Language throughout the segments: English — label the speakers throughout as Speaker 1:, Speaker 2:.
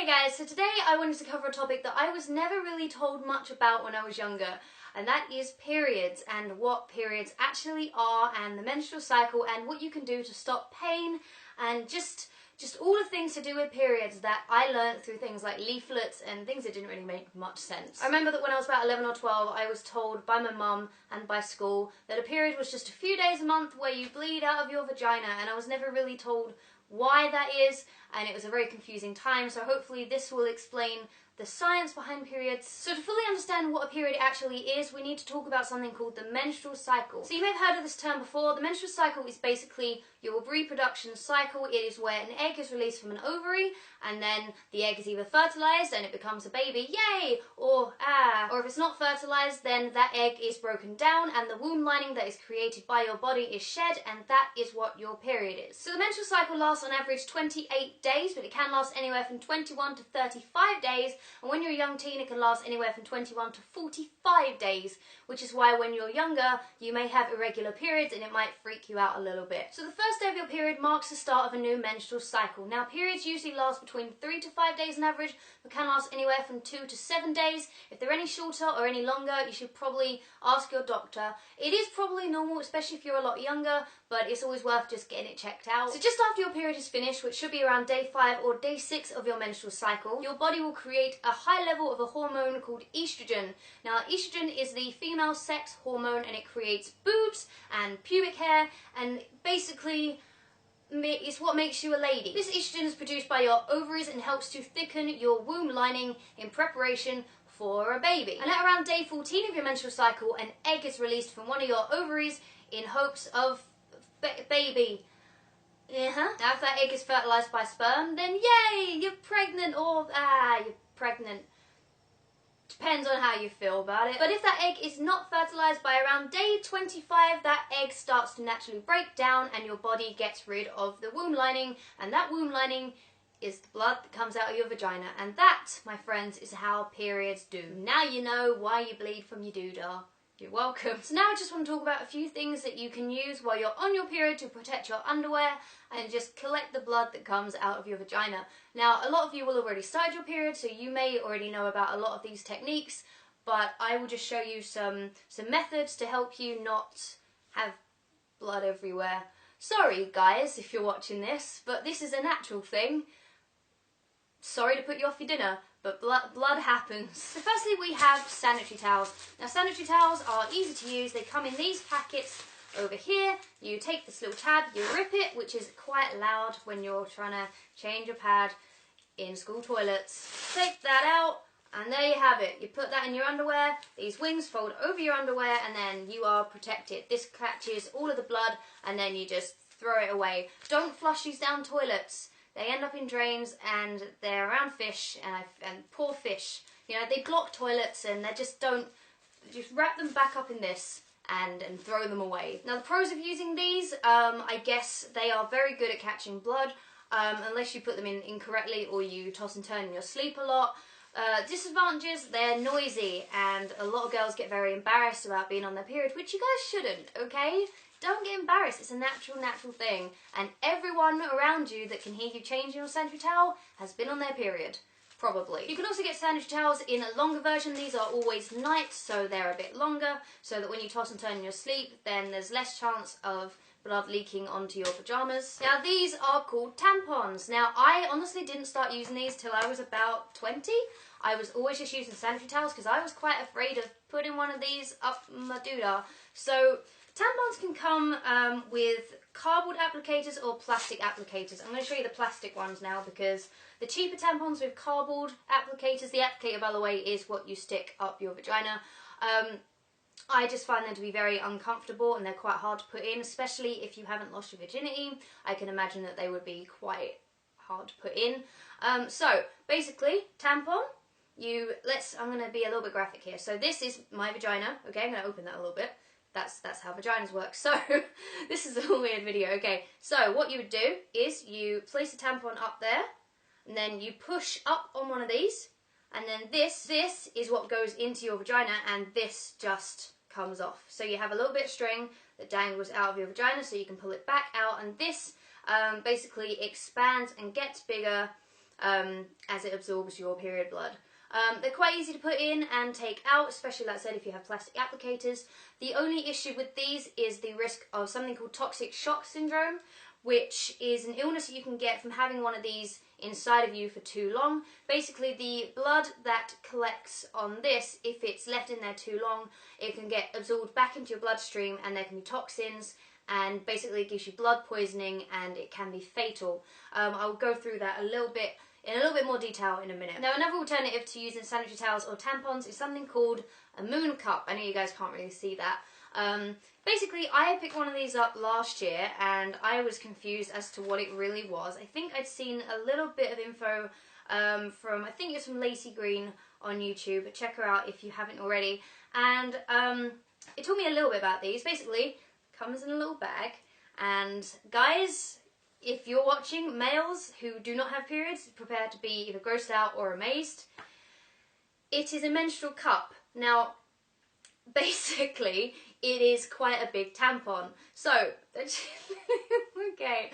Speaker 1: Hey guys, so today I wanted to cover a topic that I was never really told much about when I was younger, and that is periods and what periods actually are and the menstrual cycle and what you can do to stop pain and just all the things to do with periods that I learned through things like leaflets and things that didn't really make much sense. I remember that when I was about 11 or 12 I was told by my mum and by school that a period was just a few days a month where you bleed out of your vagina, and I was never really told why that is, and it was a very confusing time, so hopefully this will explain the science behind periods. So to fully understand what a period actually is, we need to talk about something called the menstrual cycle. So you may have heard of this term before. The menstrual cycle is basically your reproduction cycle. It is where an egg is released from an ovary, and then the egg is either fertilized and it becomes a baby, yay, or if it's not fertilized, then that egg is broken down and the womb lining that is created by your body is shed, and that is what your period is. So the menstrual cycle lasts on average 28 days, but it can last anywhere from 21 to 35 days. And when you're a young teen, it can last anywhere from 21 to 45 days, which is why when you're younger, you may have irregular periods and it might freak you out a little bit. So the first day of your period marks the start of a new menstrual cycle. Now, periods usually last between 3 to 5 days on average, but can last anywhere from 2 to 7 days. If they're any shorter or any longer, you should probably ask your doctor. It is probably normal, especially if you're a lot younger, but it's always worth just getting it checked out. So just after your period is finished, which should be around day 5 or day 6 of your menstrual cycle, your body will create a high level of a hormone called estrogen. Now, estrogen is the female sex hormone, and it creates boobs and pubic hair, and basically it's what makes you a lady. This estrogen is produced by your ovaries and helps to thicken your womb lining in preparation for a baby. And at around day 14 of your menstrual cycle, an egg is released from one of your ovaries in hopes of baby. Now if that egg is fertilized by sperm, then yay, you're pregnant, or you're pregnant. Depends on how you feel about it. But if that egg is not fertilized by around day 25, that egg starts to naturally break down and your body gets rid of the womb lining, and that womb lining is the blood that comes out of your vagina. And that, my friends, is how periods do. Now you know why you bleed from your doodah. You're welcome. So now I just want to talk about a few things that you can use while you're on your period to protect your underwear and just collect the blood that comes out of your vagina. Now, a lot of you will already start your period, so you may already know about a lot of these techniques, but I will just show you some methods to help you not have blood everywhere. Sorry guys if you're watching this, but this is a natural thing. Sorry to put you off your dinner, but blood happens. So firstly, we have sanitary towels. Now, sanitary towels are easy to use. They come in these packets over here. You take this little tab, you rip it, which is quite loud when you're trying to change your pad in school toilets. Take that out, and there you have it. You put that in your underwear. These wings fold over your underwear, and then you are protected. This catches all of the blood, and then you just throw it away. Don't flush these down toilets. They end up in drains, and they're around fish, and poor fish. You know, they block toilets, and they just wrap them back up in this and throw them away. Now, the pros of using these, I guess they are very good at catching blood, unless you put them in incorrectly or you toss and turn in your sleep a lot. Disadvantages, they're noisy, and a lot of girls get very embarrassed about being on their period, which you guys shouldn't, okay? Don't get embarrassed, it's a natural thing, and everyone around you that can hear you changing your sanitary towel has been on their period, probably. You can also get sanitary towels in a longer version. These are always night, so they're a bit longer, so that when you toss and turn in your sleep, then there's less chance of blood leaking onto your pajamas. Now, these are called tampons. Now, I honestly didn't start using these till I was about 20. I was always just using sanitary towels because I was quite afraid of putting one of these up my doodah. So tampons can come with cardboard applicators or plastic applicators. I'm going to show you the plastic ones now, because the cheaper tampons with cardboard applicators, the applicator, by the way, is what you stick up your vagina. I just find them to be very uncomfortable, and they're quite hard to put in, especially if you haven't lost your virginity. I can imagine that they would be quite hard to put in. So basically, tampon. I'm going to be a little bit graphic here. So this is my vagina. Okay, I'm going to open that a little bit. That's how vaginas work. So this is a weird video. Okay, so what you would do is you place a tampon up there, and then you push up on one of these, and then this is what goes into your vagina, and this just comes off. So you have a little bit of string that dangles out of your vagina, so you can pull it back out, and this basically expands and gets bigger as it absorbs your period blood. They're quite easy to put in and take out, especially, like I said, if you have plastic applicators. The only issue with these is the risk of something called toxic shock syndrome, which is an illness that you can get from having one of these inside of you for too long. Basically, the blood that collects on this, if it's left in there too long, it can get absorbed back into your bloodstream, and there can be toxins, and basically it gives you blood poisoning, and it can be fatal. I'll go through that in a little bit more detail in a minute. Now, another alternative to using sanitary towels or tampons is something called a moon cup. I know you guys can't really see that. Basically, I picked one of these up last year, and I was confused as to what it really was. I think I'd seen a little bit of info from, I think it's from Lacey Green on YouTube. Check her out if you haven't already. And it told me a little bit about these. Basically, comes in a little bag, and guys, if you're watching, males who do not have periods, prepare to be either grossed out or amazed. It is a menstrual cup. Now, basically, it is quite a big tampon. So, okay.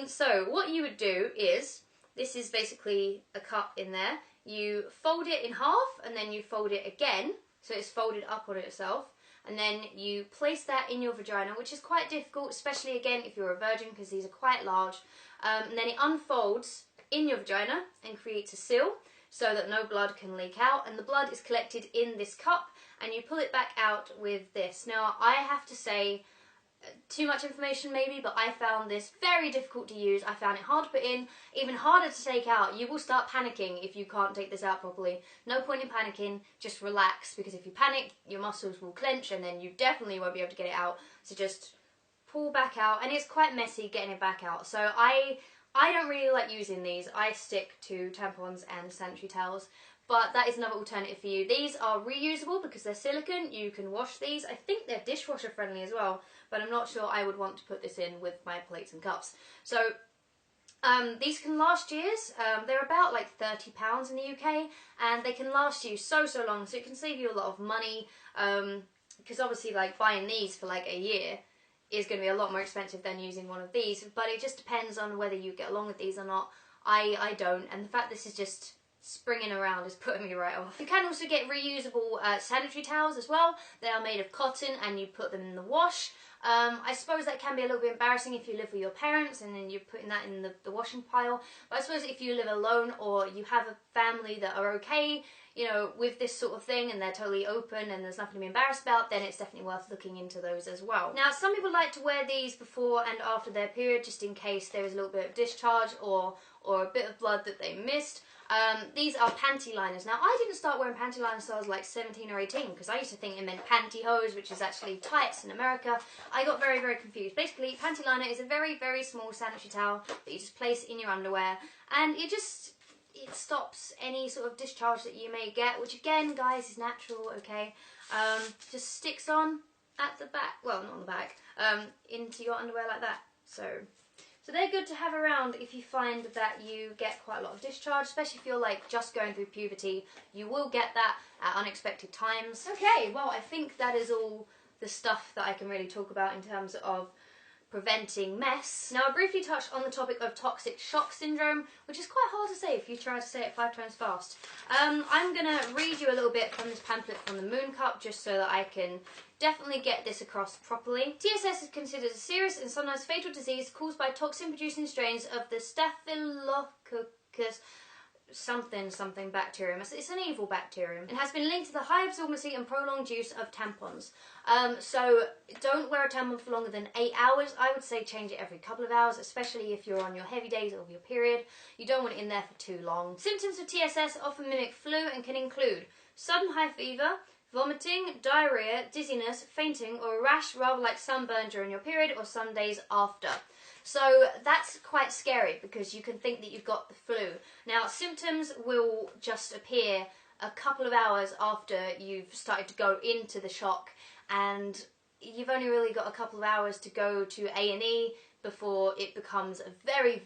Speaker 1: So what you would do is, this is basically a cup in there. You fold it in half, and then you fold it again, so it's folded up on itself. And then you place that in your vagina, which is quite difficult, especially again if you're a virgin, because these are quite large. And then it unfolds in your vagina and creates a seal so that no blood can leak out. And the blood is collected in this cup, and you pull it back out with this. Now, I have to say, too much information maybe, but I found this very difficult to use. I found it hard to put in, even harder to take out. You will start panicking if you can't take this out properly. No point in panicking, just relax, because if you panic, your muscles will clench, and then you definitely won't be able to get it out. So just pull back out, and it's quite messy getting it back out. So I don't really like using these. I stick to tampons and sanitary towels. But that is another alternative for you. These are reusable because they're silicone. You can wash these. I think they're dishwasher friendly as well, but I'm not sure I would want to put this in with my plates and cups. So these can last years. They're about like £30 in the UK, and they can last you so long. So it can save you a lot of money, because obviously, like, buying these for like a year is going to be a lot more expensive than using one of these. But it just depends on whether you get along with these or not. I don't, and the fact this is just springing around is putting me right off. You can also get reusable sanitary towels as well. They are made of cotton, and you put them in the wash. I suppose that can be a little bit embarrassing if you live with your parents and then you're putting that in the washing pile. But I suppose if you live alone, or you have a family that are okay, you know, with this sort of thing, and they're totally open and there's nothing to be embarrassed about, then it's definitely worth looking into those as well. Now, some people like to wear these before and after their period, just in case there is a little bit of discharge or a bit of blood that they missed. These are panty liners. Now, I didn't start wearing panty liners until I was like 17 or 18, because I used to think it meant pantyhose, which is actually tights in America. I got very confused. Basically, panty liner is a very small sanitary towel that you just place in your underwear, and it stops any sort of discharge that you may get, which again, guys, is natural, okay? Just sticks on at the back, well, not on the back, into your underwear like that. So they're good to have around if you find that you get quite a lot of discharge, especially if you're like just going through puberty. You will get that at unexpected times. Okay, well, I think that is all the stuff that I can really talk about in terms of preventing mess. Now, I briefly touched on the topic of toxic shock syndrome, which is quite hard to say if you try to say it 5 times fast. I'm going to read you a little bit from this pamphlet from the Moon Cup, just so that I can definitely get this across properly. TSS is considered a serious and sometimes fatal disease caused by toxin-producing strains of the Staphylococcus something bacterium. It's an evil bacterium. It has been linked to the high absorbency and prolonged use of tampons. So don't wear a tampon for longer than 8 hours. I would say change it every couple of hours, especially if you're on your heavy days or your period. You don't want it in there for too long. Symptoms of TSS often mimic flu and can include sudden high fever, vomiting, diarrhea, dizziness, fainting, or a rash rather like sunburn during your period or some days after. So that's quite scary, because you can think that you've got the flu. Now, symptoms will just appear a couple of hours after you've started to go into the shock, and you've only really got a couple of hours to go to A&E before it becomes a very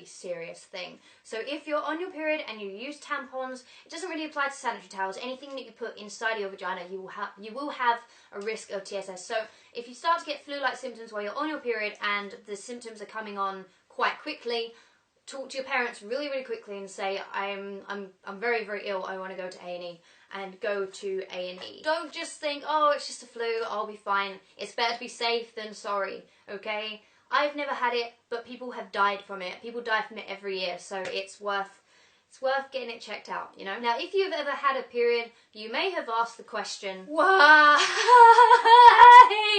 Speaker 1: serious thing. So if you're on your period and you use tampons, it doesn't really apply to sanitary towels. Anything that you put inside your vagina, you will have a risk of TSS. So if you start to get flu-like symptoms while you're on your period and the symptoms are coming on quite quickly, talk to your parents really, really quickly and say, I'm very, very ill, I want to go to A&E, and go to A&E. Don't just think, oh, it's just a flu, I'll be fine. It's better to be safe than sorry, okay? I've never had it, but people have died from it. People die from it every year, so it's worth getting it checked out, you know? Now, if you've ever had a period, you may have asked the question, why?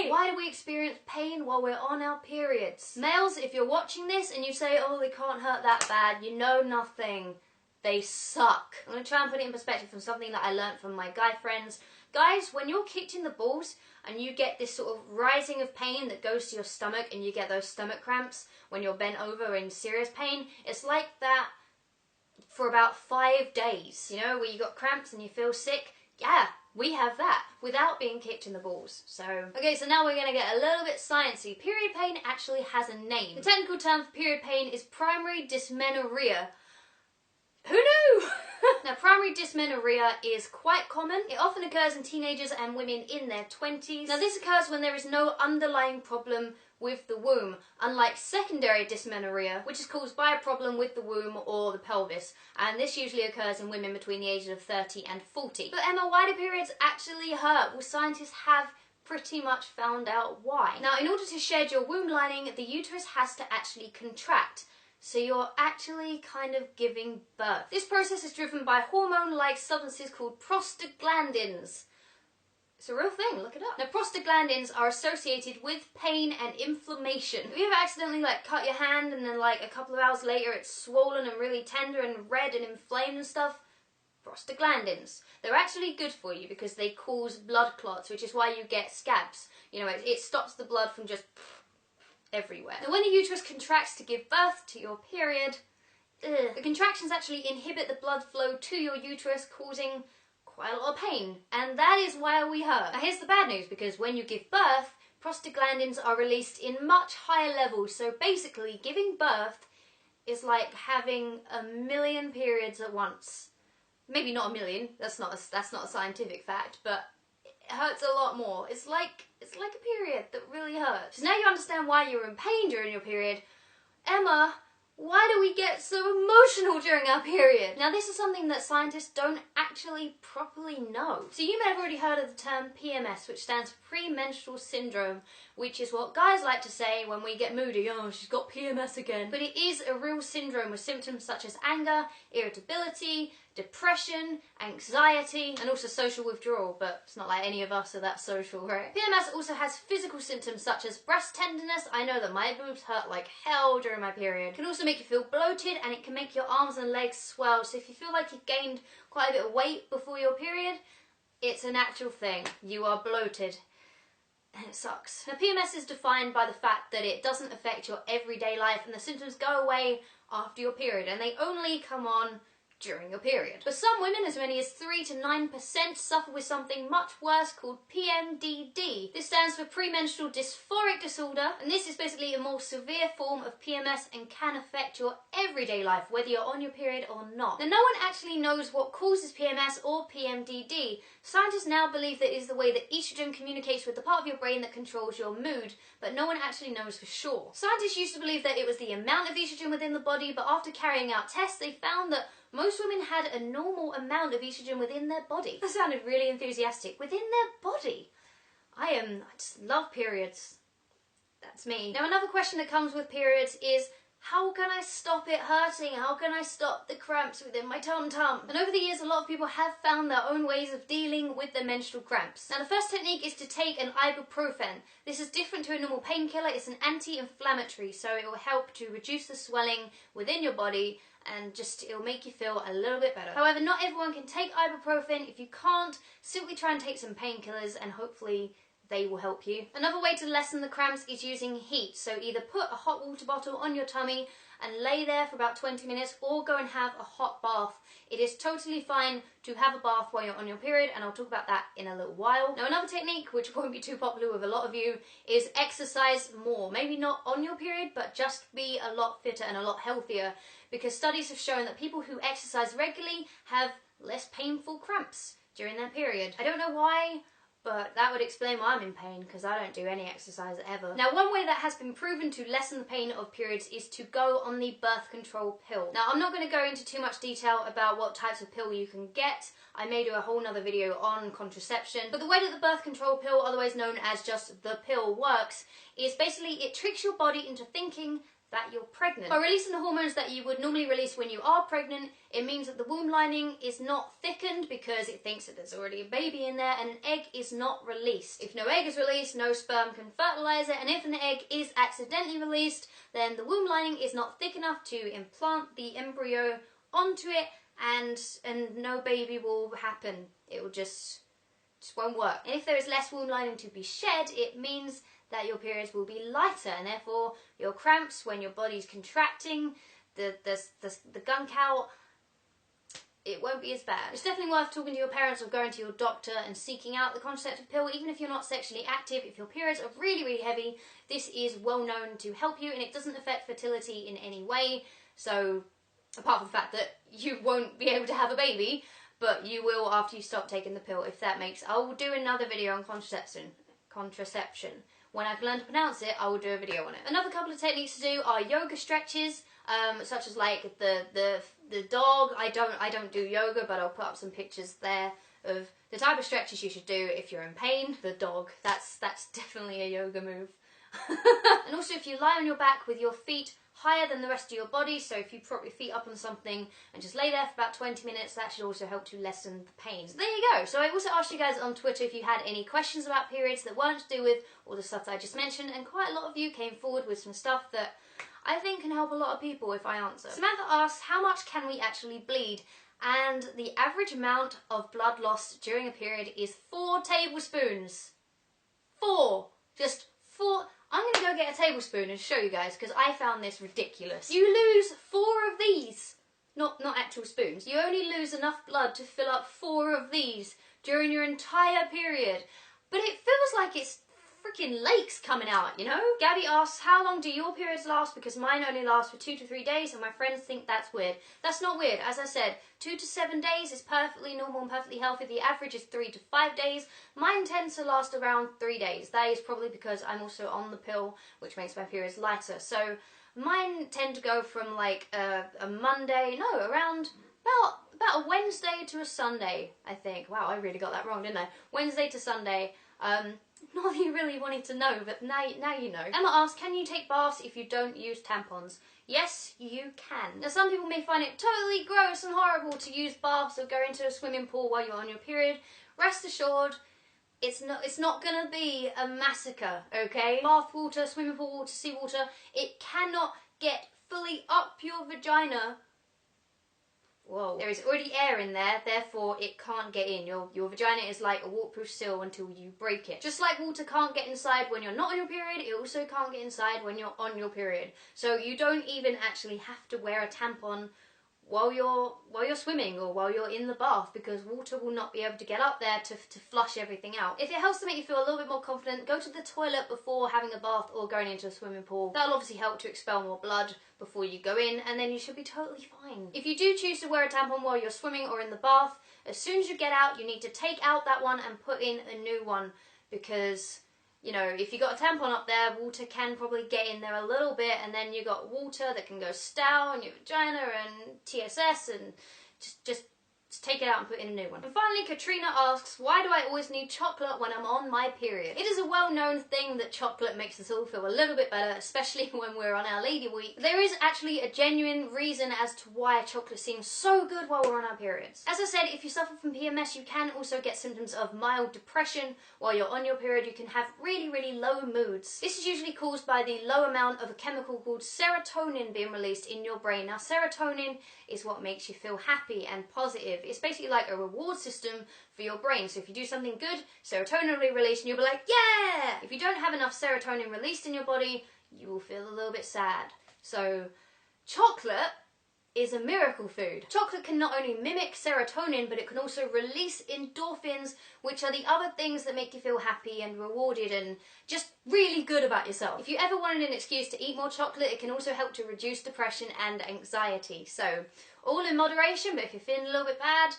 Speaker 1: Why do we experience pain while we're on our periods? Males, if you're watching this and you say, oh, they can't hurt that bad, you know nothing. They suck. I'm going to try and put it in perspective from something that I learned from my guy friends. Guys, when you're kicked in the balls and you get this sort of rising of pain that goes to your stomach and you get those stomach cramps when you're bent over in serious pain, it's like that for about 5 days, you know, where you got cramps and you feel sick. Yeah, we have that without being kicked in the balls. So, okay, so now we're going to get a little bit sciencey. Period pain actually has a name. The technical term for period pain is primary dysmenorrhea. Who knew? Now, primary dysmenorrhea is quite common. It often occurs in teenagers and women in their 20s. Now, this occurs when there is no underlying problem with the womb, unlike secondary dysmenorrhea, which is caused by a problem with the womb or the pelvis, and this usually occurs in women between the ages of 30 and 40. But Emma, why do periods actually hurt? Well, scientists have pretty much found out why. Now, in order to shed your womb lining, the uterus has to actually contract. So you're actually kind of giving birth. This process is driven by hormone-like substances called prostaglandins. It's a real thing, look it up. Now, prostaglandins are associated with pain and inflammation. Have you ever accidentally cut your hand and then a couple of hours later it's swollen and really tender and red and inflamed and stuff? Prostaglandins. They're actually good for you because they cause blood clots, which is why you get scabs. You know, it stops the blood from just everywhere. Now, when the uterus contracts to give birth to your period, the contractions actually inhibit the blood flow to your uterus, causing quite a lot of pain, and that is why we hurt. Now, here's the bad news, because when you give birth, prostaglandins are released in much higher levels, so basically giving birth is like having 1,000,000 periods at once. Maybe not 1,000,000, that's not a scientific fact, but it hurts a lot more. It's like a period that really hurts. So now you understand why you're in pain during your period. Emma, why do we get so emotional during our period? Now, this is something that scientists don't actually properly know. So you may have already heard of the term PMS, which stands for premenstrual syndrome, which is what guys like to say when we get moody. Oh, she's got PMS again. But it is a real syndrome with symptoms such as anger, irritability, depression, anxiety, and also social withdrawal, but it's not like any of us are that social, right? PMS also has physical symptoms such as breast tenderness. I know that my boobs hurt like hell during my period. It can also make you feel bloated, and it can make your arms and legs swell. So if you feel like you've gained quite a bit of weight before your period, it's an actual thing. You are bloated. And it sucks. Now, PMS is defined by the fact that it doesn't affect your everyday life, and the symptoms go away after your period, and they only come on during your period. But some women, as many as 3 to 9%, suffer with something much worse called PMDD. This stands for premenstrual dysphoric disorder, and this is basically a more severe form of PMS and can affect your everyday life, whether you're on your period or not. Now, no one actually knows what causes PMS or PMDD. Scientists now believe that it is the way that estrogen communicates with the part of your brain that controls your mood, but no one actually knows for sure. Scientists used to believe that it was the amount of estrogen within the body, but after carrying out tests, they found that most women had a normal amount of estrogen within their body. That sounded really enthusiastic. Within their body. I just love periods. That's me. Now, another question that comes with periods is, how can I stop it hurting? How can I stop the cramps within my tum-tum? And over the years, a lot of people have found their own ways of dealing with their menstrual cramps. Now, the first technique is to take an ibuprofen. This is different to a normal painkiller. It's an anti-inflammatory, so it will help to reduce the swelling within your body, and it'll make you feel a little bit better. However, not everyone can take ibuprofen. If you can't, simply try and take some painkillers and hopefully they will help you. Another way to lessen the cramps is using heat. So either put a hot water bottle on your tummy and lay there for about 20 minutes, or go and have a hot bath. It is totally fine to have a bath while you're on your period, and I'll talk about that in a little while. Now, another technique, which won't be too popular with a lot of you, is exercise more. Maybe not on your period, but just be a lot fitter and a lot healthier, because studies have shown that people who exercise regularly have less painful cramps during their period. I don't know why. But that would explain why I'm in pain, because I don't do any exercise ever. Now, one way that has been proven to lessen the pain of periods is to go on the birth control pill. Now, I'm not going to go into too much detail about what types of pill you can get. I may do a whole nother video on contraception. But the way that the birth control pill, otherwise known as just the pill, works is basically it tricks your body into thinking that you're pregnant. By releasing the hormones that you would normally release when you are pregnant, it means that the womb lining is not thickened because it thinks that there's already a baby in there, and an egg is not released. If no egg is released, no sperm can fertilize it, and if an egg is accidentally released, then the womb lining is not thick enough to implant the embryo onto it, and no baby will happen. It will just won't work. And if there is less womb lining to be shed, it means that your periods will be lighter, and therefore your cramps when your body's contracting, the gunk out, it won't be as bad. It's definitely worth talking to your parents or going to your doctor and seeking out the contraceptive pill, even if you're not sexually active. If your periods are really, really heavy, this is well known to help you, and it doesn't affect fertility in any way. So, apart from the fact that you won't be able to have a baby, but you will after you stop taking the pill, if that makes... I will do another video on contraception. When I can learn to pronounce it, I will do a video on it. Another couple of techniques to do are yoga stretches, such as like the dog. I don't do yoga, but I'll put up some pictures there of the type of stretches you should do if you're in pain. The dog, that's definitely a yoga move. And also, if you lie on your back with your feet higher than the rest of your body, so if you prop your feet up on something and just lay there for about 20 minutes, that should also help to lessen the pain. So there you go. So I also asked you guys on Twitter if you had any questions about periods that weren't to do with all the stuff that I just mentioned, and quite a lot of you came forward with some stuff that I think can help a lot of people if I answer. Samantha asks, how much can we actually bleed? And the average amount of blood lost during a period is 4 tablespoons. 4. Just 4. I'm going to go get a tablespoon and show you guys, because I found this ridiculous. You lose 4 of these. Not actual spoons. You only lose enough blood to fill up 4 of these during your entire period. But it feels like it's freaking lakes coming out, you know? Gabby asks, how long do your periods last? Because mine only last for 2 to 3 days, and my friends think that's weird. That's not weird. As I said, 2 to 7 days is perfectly normal and perfectly healthy. The average is 3 to 5 days. Mine tends to last around 3 days. That is probably because I'm also on the pill, which makes my periods lighter. So mine tend to go from like a Monday, no, around about a Wednesday to a Sunday, I think. Wow, I really got that wrong, didn't I? Wednesday to Sunday. Not that you really wanted to know, but now you know. Emma asks, can you take baths if you don't use tampons? Yes, you can. Now, some people may find it totally gross and horrible to use baths or go into a swimming pool while you're on your period. Rest assured, it's not gonna be a massacre, okay? Bath water, swimming pool water, seawater, it cannot get fully up your vagina. Whoa. There is already air in there, therefore it can't get in. Your vagina is like a waterproof seal until you break it. Just like water can't get inside when you're not on your period, it also can't get inside when you're on your period. So you don't even actually have to wear a tampon while you're swimming or while you're in the bath, because water will not be able to get up there to flush everything out. If it helps to make you feel a little bit more confident, go to the toilet before having a bath or going into a swimming pool. That'll obviously help to expel more blood before you go in, and then you should be totally fine. If you do choose to wear a tampon while you're swimming or in the bath, as soon as you get out, you need to take out that one and put in a new one, because, you know, if you got a tampon up there, water can probably get in there a little bit, and then you got water that can go stale in your vagina and TSS, and just take it out and put in a new one. And finally, Katrina asks, why do I always need chocolate when I'm on my period? It is a well-known thing that chocolate makes us all feel a little bit better, especially when we're on our lady week. There is actually a genuine reason as to why chocolate seems so good while we're on our periods. As I said, if you suffer from PMS, you can also get symptoms of mild depression. While you're on your period, you can have really, really low moods. This is usually caused by the low amount of a chemical called serotonin being released in your brain. Now, serotonin is what makes you feel happy and positive. It's basically like a reward system for your brain. So if you do something good, serotonin will be released and you'll be like, yeah! If you don't have enough serotonin released in your body, you will feel a little bit sad. So chocolate is a miracle food. Chocolate can not only mimic serotonin, but it can also release endorphins, which are the other things that make you feel happy and rewarded and just really good about yourself. If you ever wanted an excuse to eat more chocolate, it can also help to reduce depression and anxiety. So all in moderation, but if you're feeling a little bit bad,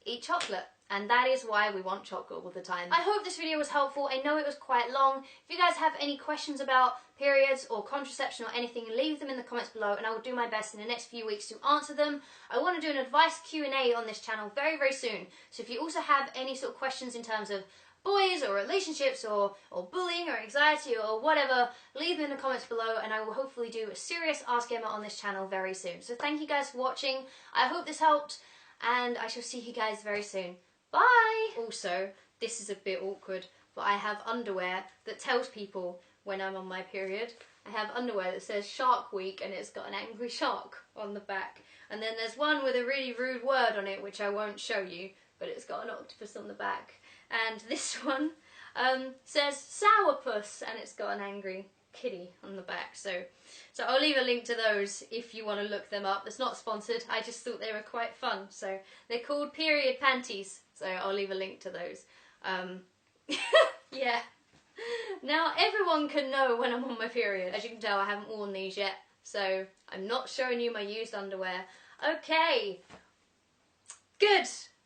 Speaker 1: eat chocolate. And that is why we want chocolate all the time. I hope this video was helpful. I know it was quite long. If you guys have any questions about periods or contraception or anything, leave them in the comments below and I will do my best in the next few weeks to answer them. I want to do an advice Q&A on this channel very, very soon. So if you also have any sort of questions in terms of boys or relationships or bullying or anxiety or whatever, leave them in the comments below and I will hopefully do a serious Ask Emma on this channel very soon. So thank you guys for watching. I hope this helped and I shall see you guys very soon. Bye! Also, this is a bit awkward, but I have underwear that tells people when I'm on my period. I have underwear that says Shark Week and it's got an angry shark on the back. And then there's one with a really rude word on it which I won't show you, but it's got an octopus on the back. And this one says Sourpuss and it's got an angry kitty on the back. So I'll leave a link to those if you want to look them up. It's not sponsored, I just thought they were quite fun. So they're called period panties, so I'll leave a link to those. Yeah. Now everyone can know when I'm on my period. As you can tell, I haven't worn these yet, so I'm not showing you my used underwear. Okay. Good.